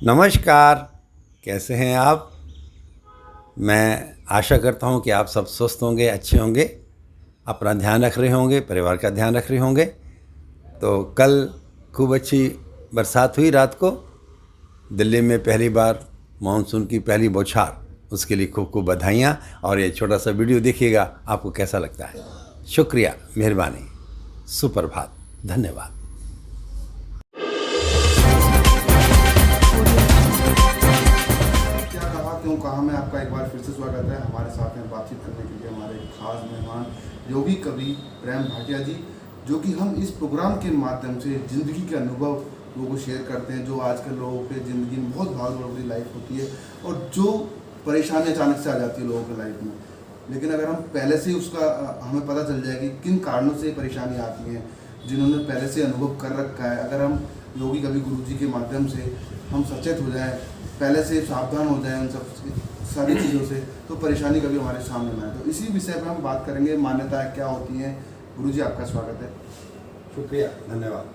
नमस्कार। कैसे हैं आप? मैं आशा करता हूं कि आप सब स्वस्थ होंगे, अच्छे होंगे, अपना ध्यान रख रहे होंगे, परिवार का ध्यान रख रहे होंगे। तो कल खूब अच्छी बरसात हुई रात को। दिल्ली में पहली बार मानसून की पहली बौछार, उसके लिए खूब खूब बधाइयाँ। और ये छोटा सा वीडियो देखिएगा, आपको कैसा लगता है। शुक्रिया, मेहरबानी, सुप्रभात, धन्यवाद। क्या कहा क्यों कहा में आपका एक बार फिर से स्वागत है। हमारे साथ में बातचीत करने के लिए हमारे खास मेहमान योगी कवि प्रेम भाटिया जी, जो कि हम इस प्रोग्राम के माध्यम से ज़िंदगी के अनुभव लोगों को शेयर करते हैं, जो आजकल लोगों के ज़िंदगी में बहुत भाग दौड़ भरी लाइफ होती है और जो परेशानी अचानक से आ जाती है लोगों की लाइफ में। लेकिन अगर हम पहले से ही उसका हमें पता चल जाए कि किन कारणों से परेशानी आती हैं, जिन्होंने पहले से अनुभव कर रखा है, अगर हम योगी कवि गुरु जी के माध्यम से हम सचेत हो जाएं, पहले से सावधान हो जाएं उन सब सारी चीज़ों से, तो परेशानी कभी हमारे सामने ना आए। तो इसी विषय पर हम बात करेंगे, मान्यताएं क्या होती हैं। गुरु जी आपका स्वागत है। शुक्रिया, धन्यवाद।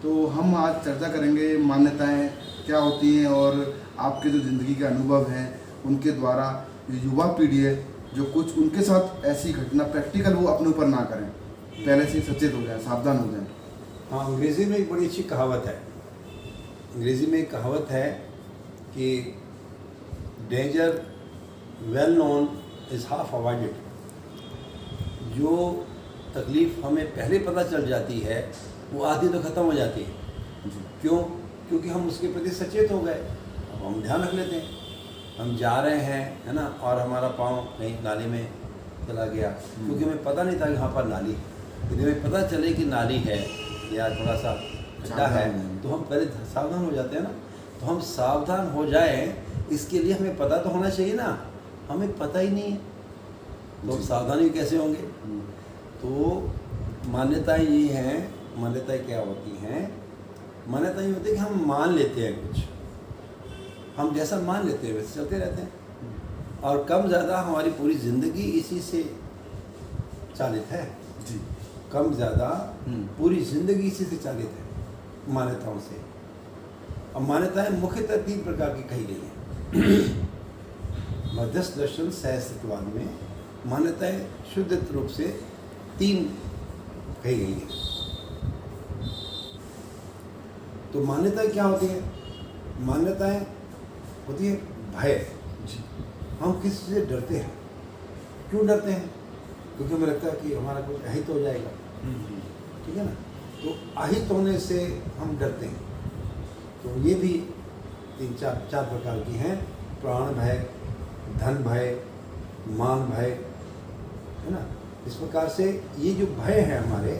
तो हम आज चर्चा करेंगे मान्यताएं क्या होती हैं और आपके जो ज़िंदगी के अनुभव हैं उनके द्वारा ये युवा पीढ़ी है जो कुछ उनके साथ ऐसी घटना प्रैक्टिकल वो अपने ऊपर ना करें, पहले से सचेत हो जाए, सावधान हो जाए। हाँ, अंग्रेज़ी में एक बड़ी अच्छी कहावत है। अंग्रेज़ी में एक कहावत है कि danger well known is half avoided. जो तकलीफ़ हमें पहले पता चल जाती है वो आधी तो ख़त्म हो जाती है। क्यों? क्योंकि हम उसके प्रति सचेत हो गए। अब हम ध्यान रख लेते हैं। हम जा रहे हैं, है ना, और हमारा पाँव कहीं नाली में चला गया, क्योंकि हमें पता नहीं था कि वहाँ पर नाली है। यदि हमें पता चले कि नाली है या थोड़ा सा गड्ढा है तो हम पहले सावधान हो जाते हैं ना। तो हम सावधान हो जाएं, इसके लिए हमें पता तो होना चाहिए ना। हमें पता ही नहीं है तो हम सावधानी कैसे होंगे? तो मान्यताएं ये हैं। मान्यताएं क्या होती हैं? मान्यताएं ये होती है कि हम मान लेते हैं कुछ, हम जैसा मान लेते हैं वैसे चलते रहते हैं, और कम ज़्यादा हमारी पूरी ज़िंदगी इसी से चालित है जी। कम ज़्यादा पूरी ज़िंदगी इसी से चालित है, मान्यताओं से। अब मान्यताएं मुख्यतः 3 प्रकार की कही गई हैं। मध्यस्थ दर्शन सहस्त्रवाद में मान्यताएं शुद्ध रूप से 3 कही गई हैं। तो मान्यताएं क्या होती है? मान्यताएं होती है भय। जी। हम किसी से डरते हैं। क्यों डरते हैं? क्योंकि हमें लगता है कि हमारा कुछ अहित हो जाएगा, ठीक है ना। तो अहित होने से हम डरते हैं। तो ये भी 3-4 प्रकार की हैं। प्राण भय, धन भय, मान भय, है ना। इस प्रकार से ये जो भय है हमारे,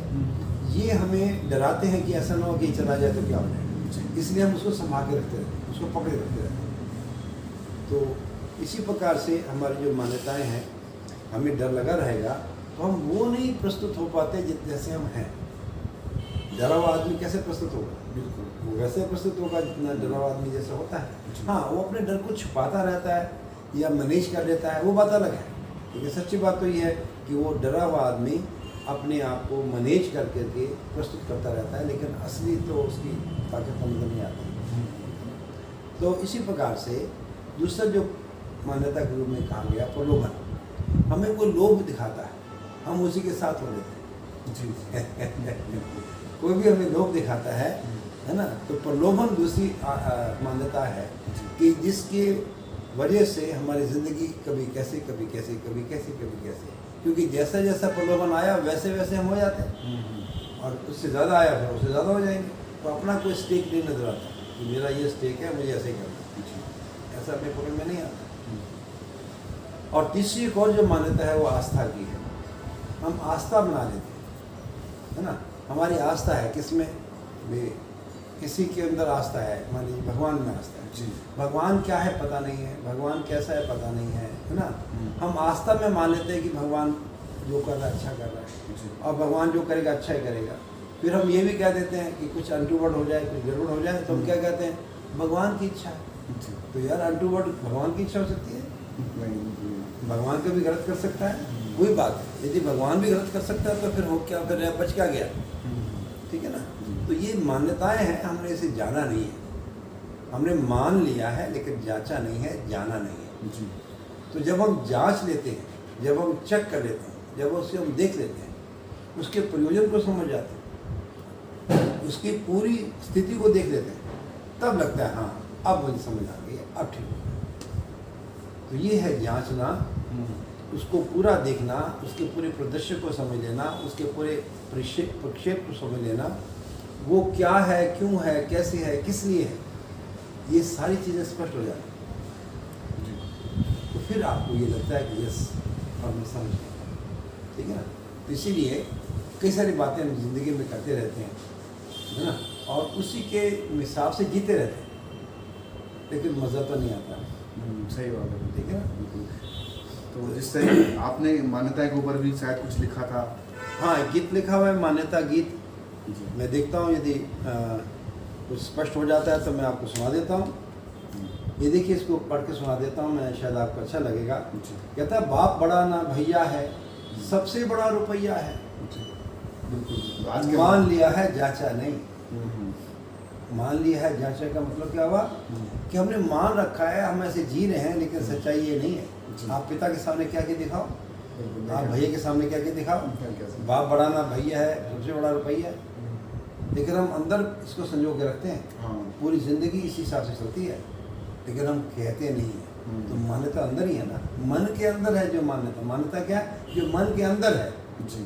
ये हमें डराते हैं कि ऐसा ना हो कि चला जाए तो क्या हो जाए। इसलिए हम उसको संभाल के रखते रहते हैं, उसको पकड़े रखते रहते हैं। तो इसी प्रकार से हमारी जो मान्यताएं हैं, हमें डर लगा रहेगा तो हम वो नहीं प्रस्तुत हो पाते जैसे हम हैं। डरा हुआ आदमी कैसे प्रस्तुत होगा? बिल्कुल। वो वैसे प्रस्तुत होगा जितना डरा हुआ आदमी जैसा होता है। हाँ, वो अपने डर को छुपाता रहता है या मैनेज कर लेता है, वो बात अलग है। लेकिन सच्ची बात तो ये है कि वो डरा हुआ आदमी अपने आप को मैनेज कर करके प्रस्तुत करता रहता है, लेकिन असली तो उसकी ताकत नजर नहीं आती। तो इसी प्रकार से दूसरा जो मान्यता के रूप में कहा गया, प्रलोभन। हमें कोई लोभ दिखाता है, हम उसी के साथ हो लेते हैं। जी। कोई भी हमें लोभ दिखाता है ना, तो प्रलोभन दूसरी मान्यता है कि जिसके वजह से हमारी ज़िंदगी कभी कैसे, कभी कैसे, कभी कैसे, कभी कैसे, क्योंकि जैसा जैसा प्रलोभन आया वैसे वैसे हम हो जाते हैं, और उससे ज़्यादा आया फिर उससे ज़्यादा हो जाएंगे। तो अपना कोई स्टेक नहीं नजर आता कि मेरा ये स्टेक है, मुझे ऐसे ही करना है, ऐसा अपने पकड़ में नहीं आता। और तीसरी एक और जो मान्यता है वो आस्था की है। हम आस्था बना लेते हैं, है ना। हमारी आस्था है किसमें भी, किसी के अंदर आस्था है, मान लीजिए भगवान में आस्था है। जी। भगवान क्या है पता नहीं है, भगवान कैसा है पता नहीं है ना। हम आस्था में मान लेते हैं कि भगवान जो कर रहा है अच्छा कर रहा है, और भगवान जो करेगा अच्छा ही करेगा। फिर हम ये भी कह देते हैं कि कुछ अनटूवर्ड हो जाए, कुछ गड़बड़ हो जाए, तो हम क्या कहते हैं, भगवान की इच्छा है। तो यार अनटूवर्ड भगवान की इच्छा हो सकती है? भगवान को भी गलत कर सकता है, वही बात है। यदि भगवान भी गलत कर सकता है तो फिर हो क्या, फिर बच क्या गया, ठीक है ना। तो ये मान्यताएं हैं, हमने इसे जाना नहीं है। हमने मान लिया है लेकिन जांचा नहीं है, जाना नहीं है। जी तो जब हम जांच लेते हैं, जब हम चेक कर लेते हैं, जब उसे हम देख लेते हैं, उसके प्रयोजन को समझ जाते हैं, उसकी पूरी स्थिति को देख लेते हैं, तब लगता है हाँ अब मुझे समझ आ गई, अब ठीक हो गया। तो ये है जांचना, उसको पूरा देखना, उसके पूरे परिदृश्य को समझ लेना, उसके पूरे प्रक्षेप को समझ लेना, वो क्या है, क्यों है, कैसे है, किस लिए है, ये सारी चीज़ें स्पष्ट हो जाती हैं। तो फिर आपको ये लगता है कि यस अब मैं समझ गया, ठीक है ना। तो इसीलिए कई सारी बातें हम जिंदगी में करते रहते हैं, है ना, और उसी के हिसाब से जीते रहते हैं, लेकिन मज़ा तो नहीं आता। सही बात है, ठीक है ना। बिल्कुल। तो जिस तरह आपने मान्यता के ऊपर भी शायद कुछ लिखा था। हाँ, एक गीत लिखा हुआ है, मान्यता गीत। जी मैं देखता हूँ यदि कुछ स्पष्ट हो जाता है तो मैं आपको सुना देता हूँ। ये देखिए, इसको पढ़ के सुना देता हूँ मैं, शायद आपको अच्छा लगेगा। जी कहता है, बाप बड़ा ना भैया है, सबसे बड़ा रुपया है, जी बिल्कुल। आज के मान लिया है जांचा नहीं। हम्म, मान लिया है जांचा का मतलब क्या हुआ कि हमने मान रखा है, हम ऐसे जी रहे हैं, लेकिन सच्चाई ये नहीं है। जी। आप पिता के सामने क्या के दिखाओ, बिल्कुल, आप भैया के सामने क्या के दिखाओ, कैसे? बाप बड़ा ना भैया है, सबसे बड़ा रुपया है, लेकिन हम अंदर इसको संजो के रखते हैं। हाँ पूरी ज़िंदगी इसी हिसाब से चलती है, लेकिन हम कहते नहीं हैं। तो मान्यता अंदर ही है ना, मन के अंदर है जो मान्यता। मान्यता क्या है? जो मन के अंदर है, जी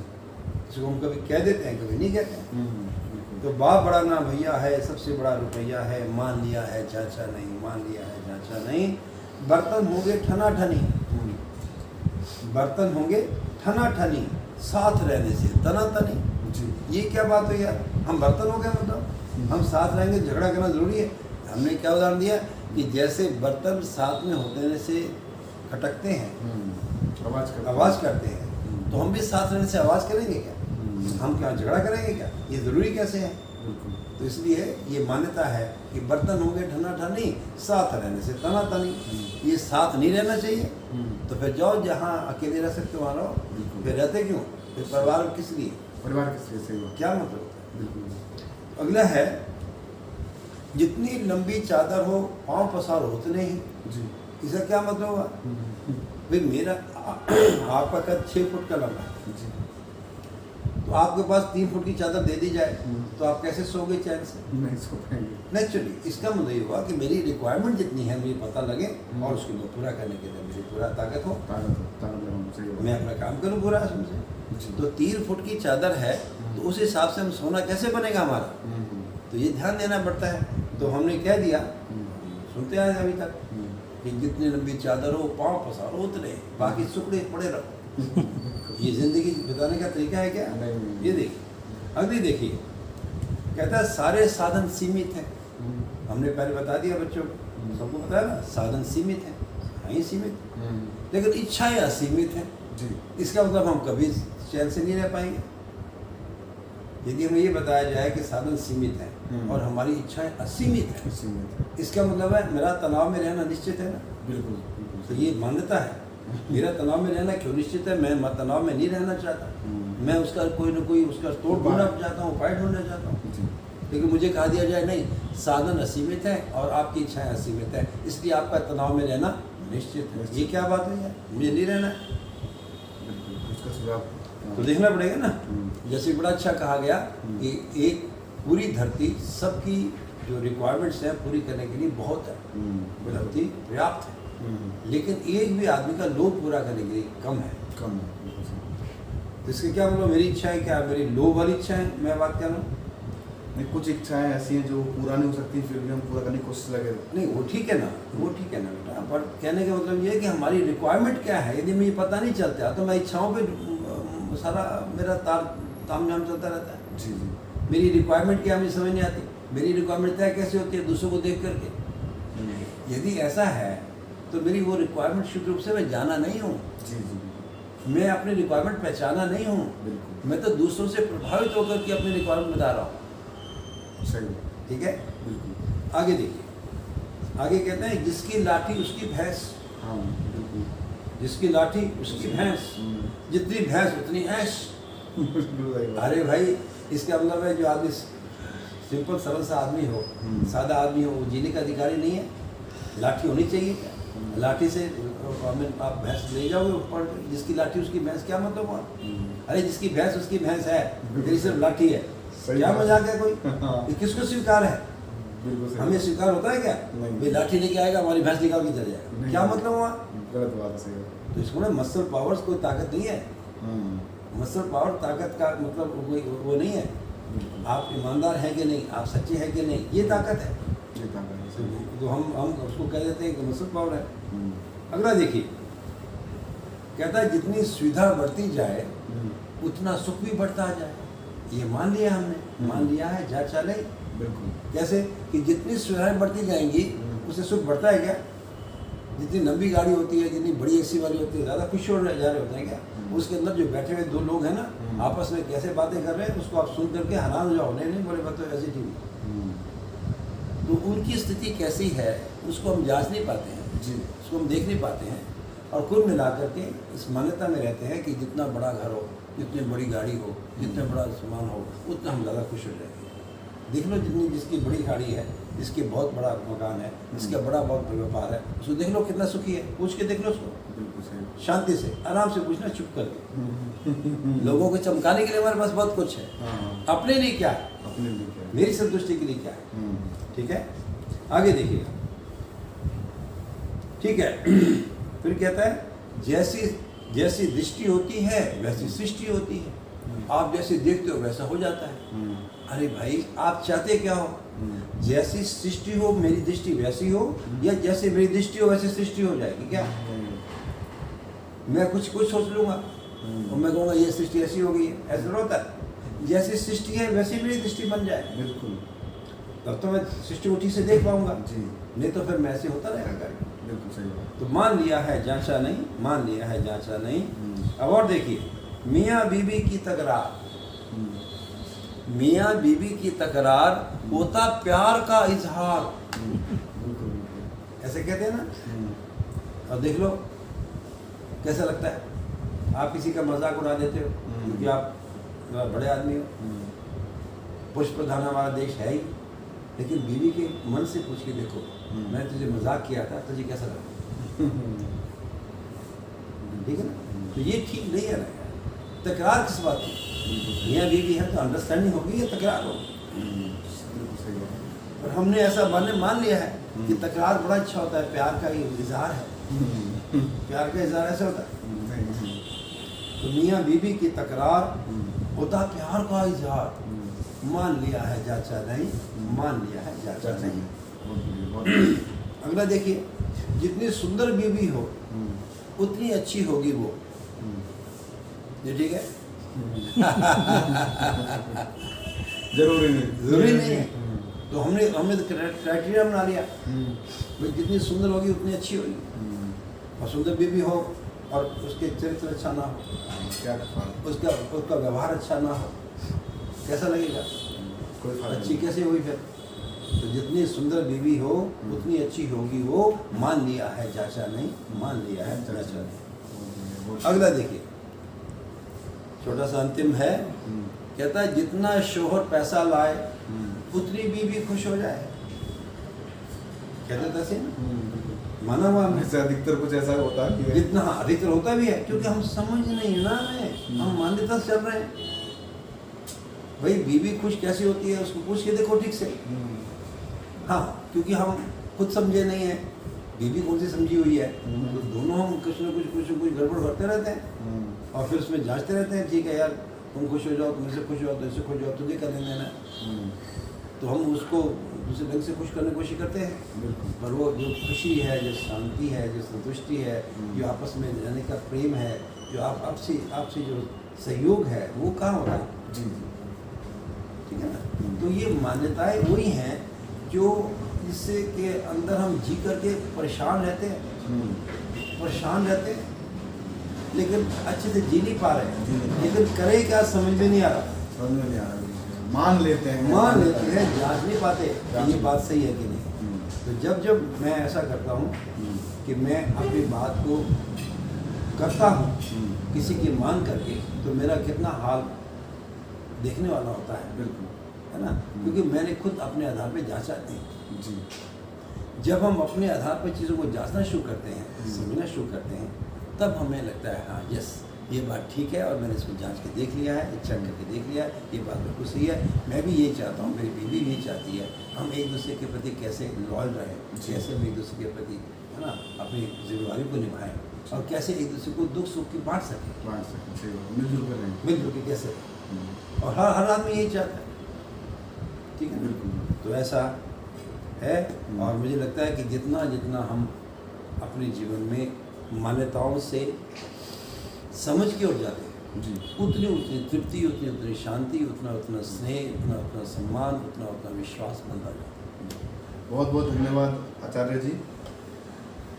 जिसको हम कभी कह देते हैं, कभी नहीं कहते हैं। बिल्कुल। तो बाप बड़ा ना भैया है, सबसे बड़ा रुपया है, मान लिया है जांचा नहीं, मान लिया है जांचा नहीं। बर्तन होंगे ठना ठनी, बर्तन होंगे ठना ठनी, साथ रहने से तना तनी। जी ये क्या बात हुई यार, हम बर्तन हो गए, मतलब हम साथ रहेंगे, झगड़ा करना जरूरी है? हमने क्या उदाहरण दिया कि जैसे बर्तन साथ में होने से खटकते हैं, आवाज़ करते हैं, तो हम भी साथ रहने से आवाज़ करेंगे क्या? हम क्या झगड़ा करेंगे क्या? ये ज़रूरी कैसे है? तो इसलिए ये मान्यता है कि बर्तन होंगे ठना ठनी, साथ रहने से तना तनी। ये साथ नहीं रहना चाहिए, तो फिर जाओ जहाँ अकेले रह सकते हो वहाँ रहो। फिर रहते क्यों? फिर परिवार किस लिए? परिवार के लिए सही बात। क्या मतलब? बिल्कुल। अगला है, जितनी लंबी चादर हो पाँव पसारो उतने ही। जी इसका क्या मतलब हुआ? भाई मेरा आपका कद 6 फुट का लंबा है, जी तो आपके पास 3 फुट की चादर दे दी जाए तो आप कैसे सोओगे चैन से? नहीं सो पाएंगे। नेचुरली इसका मतलब ये हुआ कि मेरी रिक्वायरमेंट जितनी है मुझे पता लगे, और उसको मैं पूरा करने के लिए मेरी पूरा ताकत हो, ताकत लगाऊं, सही बात। मैं अपना काम करूँ पूरा उसमें से। जी। तो 3 फुट की चादर है, तो उस हिसाब से हम सोना कैसे बनेगा हमारा? तो ये ध्यान देना पड़ता है। तो हमने कह दिया, सुनते आए अभी तक कि जितनी लंबी चादर हो पाँव पसारो उतने, बाकी सुकड़े पड़े रहो। ये जिंदगी बिताने का तरीका है क्या? नहीं। ये देखिए, अगली देखिए, कहता है सारे साधन सीमित हैं। हमने पहले बता दिया बच्चों को, सबको बताया ना, साधन सीमित हैं, ही सीमित, लेकिन इच्छाएं असीमित हैं। जी इसका मतलब हम कभी चैन से नहीं रह पाएंगे। यदि हमें ये बताया जाए कि साधन सीमित हैं और हमारी इच्छाएं असीमित हैं, सीमित। इसका मतलब है मेरा तनाव में रहना निश्चित है ना। बिल्कुल तो ये मान्यता है, मेरा तनाव में रहना क्यों निश्चित है? मैं तनाव में नहीं रहना चाहता, मैं उसका कोई ना कोई उसका तोड़ ढूंढना चाहता हूँ, उपाय ढूंढना चाहता हूँ। जी लेकिन मुझे कहा दिया जाए नहीं, साधन असीमित है और आपकी इच्छाएं असीमित है, इसलिए आपका तनाव में रहना निश्चित है। ये क्या बात हुई है? मुझे नहीं रहना है। बिल्कुल, उसका सुझाव तो देखना पड़ेगा ना। जैसे बड़ा अच्छा कहा गया कि एक पूरी धरती सबकी जो रिक्वायरमेंट्स हैं पूरी करने के लिए बहुत है, धरती पर्याप्त है, लेकिन एक भी आदमी का लोभ पूरा करने के लिए कम है। कम तो इसके क्या मतलब? मेरी इच्छाएं क्या? मेरी लोभ वाली इच्छाएं मैं बात कर रहा हूँ। नहीं, कुछ इच्छाएं ऐसी हैं जो पूरा नहीं हो सकती, फिर भी हम पूरा करने की कोशिश लगे। नहीं वो ठीक है ना, वो ठीक है ना बेटा, पर कहने का मतलब ये है कि हमारी रिक्वायरमेंट क्या है। यदि मुझे पता नहीं चलता तो मैं इच्छाओं पे सारा मेरा ताम झाम चलता रहता है। जी जी मेरी रिक्वायरमेंट क्या मुझे समझ नहीं आती। मेरी रिक्वायरमेंट तय कैसे होती है? दूसरों को देख करके। यदि ऐसा है तो मेरी वो रिक्वायरमेंट शुद्ध रूप से मैं जाना नहीं हूँ, जी जी मैं अपनी रिक्वायरमेंट पहचाना नहीं हूँ, बिल्कुल मैं तो दूसरों से प्रभावित होकर के अपनी रिक्वायरमेंट बता रहा हूँ। सही ठीक है, बिल्कुल। आगे देखिए, आगे कहते हैं जिसकी लाठी उसकी भैंस, हाँ बिल्कुल जिसकी लाठी उसकी भैंस, जितनी भैंस उतनी ऐश। बिल्कुल सही बात। अरे भाई, इसका मतलब है जो आदमी सिंपल सरल सा आदमी हो, सादा आदमी हो, वो जीने का अधिकारी नहीं है? लाठी होनी चाहिए क्या? लाठी से आप भैंस ले जाओगे ऊपर, जिसकी लाठी उसकी भैंस, क्या मतलब हुआ? अरे जिसकी भैंस उसकी भैंस है, तेरी सिर्फ लाठी है, क्या मजाक है कोई? ये किसको स्वीकार है? हमें स्वीकार होता है क्या? भाई लाठी लेके आएगा, हमारी भैंस निकाल के चले जाएगा, क्या मतलब हुआ? गलत बात है, सही है। तो इसको ना मसल पावर्स कोई ताकत नहीं है। मसल पावर ताकत का मतलब कोई वो नहीं है। आप ईमानदार हैं कि नहीं, आप सच्चे हैं कि नहीं, ये ताकत है। ये ताकत है, सही है। तो हम उसको कह देते हैं कि मसल पावर है। अगला देखिए, कहता है जितनी सुविधा बढ़ती जाए उतना सुख भी बढ़ता जाए। ये मान लिया हमने, मान लिया है, जांचा नहीं। बिल्कुल। कैसे कि जितनी सुविधाएं बढ़ती जाएंगी उससे सुख बढ़ता है क्या? जितनी लंबी गाड़ी होती है, जितनी बड़ी एसी वाली होती है, ज़्यादा खुश हो जा रहे होते हैं क्या? उसके अंदर जो बैठे हुए दो लोग हैं ना, आपस में कैसे बातें कर रहे हैं, उसको आप सुन करके हैरान हो जाओ। नहीं बोले बात तो ऐसी थी। तो उनकी स्थिति कैसी है उसको हम जांच नहीं पाते हैं जी। उसको हम देख नहीं पाते हैं। और कुल मिला करके इस मान्यता में रहते हैं कि जितना बड़ा घर हो, जितनी बड़ी गाड़ी हो, जितना बड़ा सामान हो, उतना हम ज़्यादा खुश हो जाएंगे। देख लो जितनी जिसकी बड़ी गाड़ी है, जिसके बहुत बड़ा मकान है, जिसका बड़ा बहुत व्यापार है, उसको देख लो कितना सुखी है। पूछ के देख लो उसको, बिल्कुल सही। शांति से आराम से पूछना, चुप करके। लोगों को चमकाने के लिए हमारे पास बहुत कुछ है, अपने लिए क्या है, अपने लिए क्या है? मेरी संतुष्टि के लिए क्या है। ठीक है, आगे देखिएगा। ठीक है, फिर कहता है जैसी जैसी दृष्टि होती है वैसी सृष्टि होती है। आप जैसे देखते हो वैसा हो जाता है। अरे भाई, आप चाहते क्या हो? जैसी सृष्टि हो मेरी दृष्टि वैसी हो, या जैसे मेरी दृष्टि हो वैसी सृष्टि हो जाएगी क्या? मैं कुछ सोच लूंगा और मैं कहूँगा ये सृष्टि ऐसी हो गई है, ऐसा नहीं होता है। जैसी सृष्टि है वैसी मेरी दृष्टि बन जाए, बिल्कुल। तब तो मैं सृष्टि को ठीक से देख पाऊंगा। जी। नहीं तो फिर मैं ऐसे होता रहेगा। बिल्कुल सही बात। तो मान लिया है, जांचा नहीं, मान लिया है, जांचा नहीं। अब और देखिए, मियाँ बीबी की तकरार, मियाँ बीबी की तकरार होता प्यार का इजहार, बिल्कुल। ऐसे कहते हैं ना। और देख लो कैसा लगता है। आप किसी का मजाक उड़ा देते हो क्योंकि आप बड़े आदमी हो, पुष्प प्रधान हमारा देश है ही, लेकिन बीवी के मन से पूछ के देखो, मैंने तुझे मजाक किया था, तुझे कैसा लगा? ठीक है ना। तो ये ठीक नहीं है ना यार। तकरार किस बात की? मियाँ बीवी है तो अंडरस्टैंडिंग होगी या तकरार होगी? और हमने ऐसा मान लिया है कि तकरार बड़ा अच्छा होता है, प्यार का इजहार है। प्यार का इजहार ऐसे होता है। तो मियाँ बीवी की तकरार होता प्यार का इजहार। मान लिया है, जांचा नहीं, मान लिया है, जांचा नहीं। अगला देखिए, जितनी सुंदर बीवी हो उतनी अच्छी होगी वो। ये ठीक है? जरूरी नहीं है। तो हमने तो क्राइटेरिया बना लिया, भाई जितनी सुंदर होगी उतनी अच्छी होगी। और सुंदर बीवी हो और उसके चरित्र अच्छा ना हो, उसका व्यवहार अच्छा ना हो, कैसा लगेगा? कोई अच्छी कैसे हुई फिर? तो जितनी सुंदर बीवी हो उतनी अच्छी होगी वो। मान लिया है, जांचा नहीं, मान लिया है, जांचा नहीं। अगला देखिए, छोटा सा अंतिम है। कहता है जितना शोहर पैसा लाए उतनी बीवी खुश हो जाए। कहते थे ना, माना हुआ हमने। अधिकतर कुछ ऐसा होता है कि जितना अधिकतर होता भी है, क्योंकि हम समझ नहीं ना हमें, हम मान्यता से चल रहे हैं। भाई बीवी खुश कैसी होती है उसको पूछ के देखो ठीक से। हाँ, क्योंकि हम खुद समझे नहीं है, बीवी कौन सी समझी हुई है, तो दोनों हम कुछ न कुछ गड़बड़ करते रहते हैं और फिर उसमें जांचते रहते हैं। ठीक है यार, तुम खुश हो जाओ, तुम इससे खुश हो जाओ, तो इससे खुश हो जाओ, तुझे करने देना। तो हम उसको दूसरे ढंग से खुश करने की कोशिश करते हैं। पर वो जो खुशी है, जो शांति है, जो संतुष्टि है, जो आपस में रहने का प्रेम है, जो आपसे जो सहयोग है, वो कहाँ होता है? ठीक है ना। तो ये मान्यताएं वही हैं जो जिससे के अंदर हम जी करके परेशान रहते हैं, लेकिन अच्छे से जी नहीं पा रहे हैं। लेकिन करें क्या समझ में नहीं आ रहा। मान लेते हैं, जांच नहीं पाते कि ये बात सही है कि नहीं। तो जब मैं ऐसा करता हूँ कि मैं अपनी बात को करता हूँ किसी की मान करके, तो मेरा कितना हाल देखने वाला होता है। बिल्कुल। है ना, क्योंकि मैंने खुद अपने आधार पे जांचा नहीं। जी। जब हम अपने आधार पर चीज़ों को जांचना शुरू करते हैं, समझना शुरू करते हैं, तब हमें लगता है हाँ यस ये बात ठीक है और मैंने इसको जांच के देख लिया है, चेक करके देख लिया है, ये बात बिल्कुल सही है, मैं भी यही चाहता हूँ, मेरी बीवी भी यही चाहती है, हम एक दूसरे के प्रति कैसे लॉयल रहें, कैसे हम एक दूसरे के प्रति है ना अपनी जिम्मेदारी को निभाएं और कैसे एक दूसरे को दुख सुख की बांट सकें, मिलजुल कर रहें। मिलजुल के कैसे, और हर आदमी यही चाहता है, ठीक है। बिल्कुल। तो ऐसा है और मुझे लगता है कि जितना जितना हम अपने जीवन में मान्यताओं से समझ के उठ जाते हैं, जी। उतनी उतनी तृप्ति, उतनी उतनी शांति, उतना उतना स्नेह, उतना उतना सम्मान, उतना उतना विश्वास बनता जाता है। बहुत बहुत धन्यवाद आचार्य जी।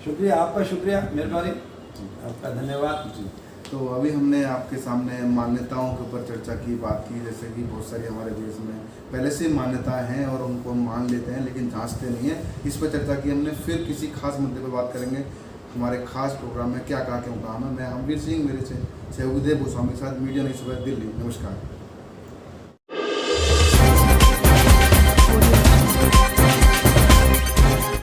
शुक्रिया, आपका शुक्रिया, मेहरबानी, आपका धन्यवाद। जी। तो अभी हमने आपके सामने मान्यताओं के ऊपर चर्चा की, बात की, जैसे कि बहुत सारी हमारे देश में पहले से मान्यताएं हैं और उनको हम मान लेते हैं लेकिन जांचते नहीं हैं, इस पर चर्चा की हमने। फिर किसी खास मुद्दे पर बात करेंगे हमारे खास प्रोग्राम में क्या कहा क्यों काम है। मैं हमवीर सिंह, मेरे से सहयोगी देव गोस्वामी के साथ मीडिया न्यूज़ सुबह दिल्ली। नमस्कार।